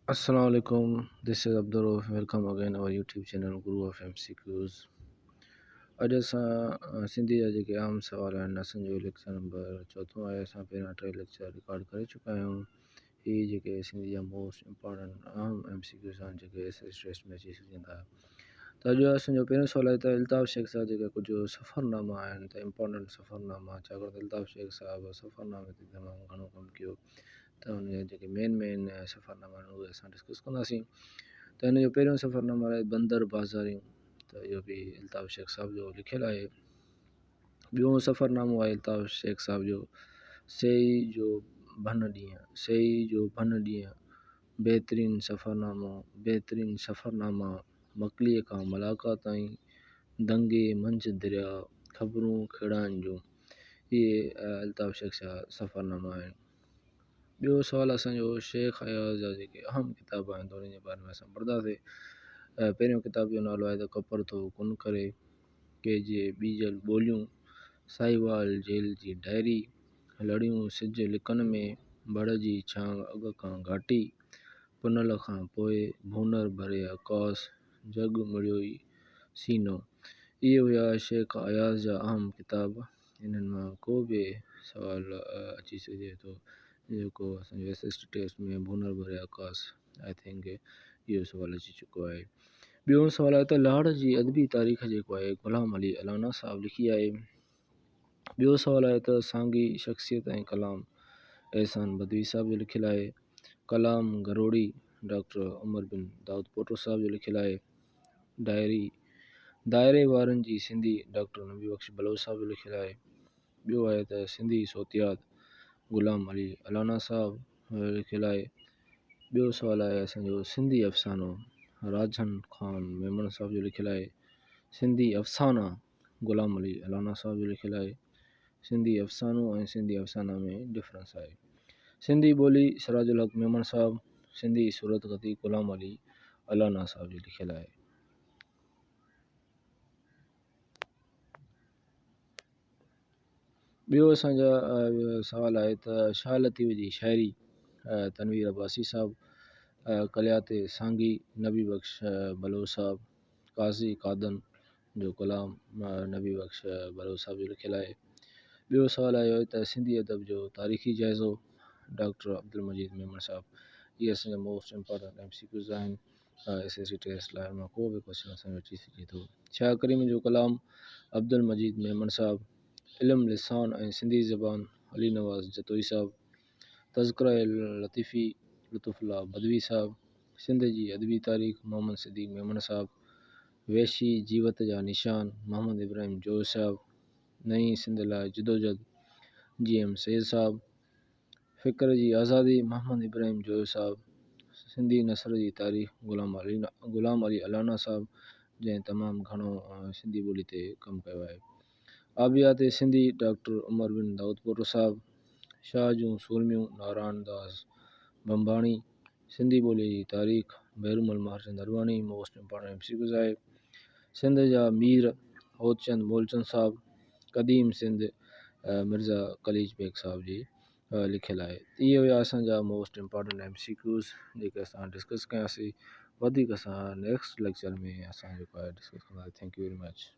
Assalamu alaikum. This is Abdul. Welcome again our YouTube channel Guru of MCQs. अॼु असां सिंधी जा जेके आम सवाल आहिनि असांजो लेक्चर नंबर चौथों आहे। असां पहिरियां 3 लेक्चर रिकॉर्ड करे चुका आहियूं। हीअ जेके सिंधी जा मोस्ट इम्पॉर्टेंट आम MCQs आहिनि जेके SS टेस्ट में अची सघंदा। त अॼु असांजो पहिरियों सवाल आहे त अल्ताफ़ शेख साहब जेके कुझु सफ़रनामा आहिनि त इम्पॉर्टेंट सफ़रनामा, छाकाणि त अल्ताफ़ शेख साहब सफ़रनामे ते तमामु घणो कमु कयो, त हुनजा जेके मेन सफ़रनामा आहिनि उहे असां डिस्कस कंदासीं। त हिन जो पहिरियों सफ़रनामा आहे बंदर बाज़ारियूं, त इहो बि अल्ताफ़ शेख साहब जो लिखियलु आहे। ॿियो सफ़रनामो आहे अल्ताफ़ शेख साहब जो सेई जो भन ॾींहुं, बहितरीन सफ़रनामा, मकलीअ खां मलाका ताईं, दंगे मंझि दरिया, ख़बरूं खेड़ाइनि जूं। इहे अल्ताफ़ शेख जा सफ़रनामा आहिनि। ॿियो सवाल असांजो शेख अयाज़ जा जेके अहम किताब आहिनि त उन्हनि जे बारे में असां पढ़ंदासीं। पहिरियों किताब जो नालो आहे त कपर थो कुन करे, के जे ॿीजल ॿोलियूं, साहिवाल जेल जी डायरी, लड़ियूं सिज लिकनि में, बड़ जी छांव अॻ खां घाटी, पुनल खां पोइ, भूनर भरे आकाश, जग मुड़ियो ई सीनो। इहे हुआ शेख अयाज़ जा अहम किताब। इन्हनि मां को बि सवाल अची सघे थो जेको असांजो SS टेस्ट में भूनर भरे आकाश, आई थिंक इहो सवाल अची चुको आहे। ॿियो सवाल आहे त लाहौर जी अदबी तारीख़ जेको आहे ग़ुलाम अली अलाना साहब लिखी आहे। ॿियो सवाल आहे त सांगी शख़्सियत ऐं कलाम एहसान बदवी साहब जो लिखियलु आहे। कलाम गरोड़ी डॉक्टर उमर बिन दाऊद पोटो साहब जो लिखियलु आहे। दायरे वारनि जी सिंधी डॉक्टर नबी बख्श बलोच साहब जो लिखियलु आहे। ॿियो आहे त सिंधी सोतियात ग़ुलाम अली अलाना साहब लिखियलु आहे। ॿियो सुवालु आहे असांजो सिंधी अफ़सानो राजन ख़ान मेमण साहब जो लिखियलु आहे। सिंधी अफ़साना ग़ुलाम अली अलाना साहब जो लिखियलु आहे। सिंधी अफ़सानो ऐं सिंधी अफ़साना में डिफरेंस आहे। सिंधी ॿोली सिराजुल हक़ मेमण साहब, सिंधी सूरत गती ग़ुलाम अली अलाना साहब जो लिखियलु आहे। ॿियो असांजा सवाल आहे त शाह लतीफ़ जी शाइरी तनवीर अब्बासी साहब, कलियाते सांगी नबी बख्श बलोच साहब, काज़ी कादन जो कलाम नबी बख्श बलोच साहब जो लिखियलु आहे। ॿियो सवाल आयो त सिंधी अदब जो तारीख़ी जाइज़ो डॉक्टर अब्दुल मजीद मेमण साहब। इहे असांजा मोस्ट इम्पॉर्टेंट MCQs आहिनि SS टेस्ट लाइ। मां को बि क्वेश्चन असांजो अची सघे थो। शाह करीम जो कलाम अब्दुल मजीद मेमण साहब, इल्म लिसान ऐं सिंधी ज़बान अली नवाज़ जतोई साहब, तज़किरा लतीफ़ी लुत्फ़ुल्लाह बदवी साहब, सिंध जी अदबी तारीख़ मोहम्मद सिद्दीक़ मेमण साहब, वैशी जीवत जा निशान मोहम्मद इब्राहिम जोश साहब, नई सिंध लाइ जिदोजहद GM सैद साहब, फ़िक्र जी आज़ादी मोहम्मद इब्राहिम जोश साहब, सिंधी नसर जी तारीख़ ग़ुलाम अली अलाना साहब जंहिं तमामु घणो सिंधी ॿोली ते कमु कयो आहे। आबियात सिंधी डॉक्टर उमर बिन दाऊद पोटो साहब, शाह जूं सूरमियूं नारायण दास बंबाणी, सिंधी ॿोलीअ जी तारीख़ बैरूमल Mehrchand Advani most important MCQs आहे। सिंध जा मीर होदचंद मोलचंद साहब, क़दीम सिंध मिर्ज़ा कलीज बेग साहब जी लिखियलु आहे। इहे हुआ असांजा मोस्ट इम्पॉर्टेंट MCQs जेके असां डिस्कस कयासीं। वधीक असां नेक्स्ट लेक्चर में असां जेको आहे डिस्कस कंदासीं। Thank U very much.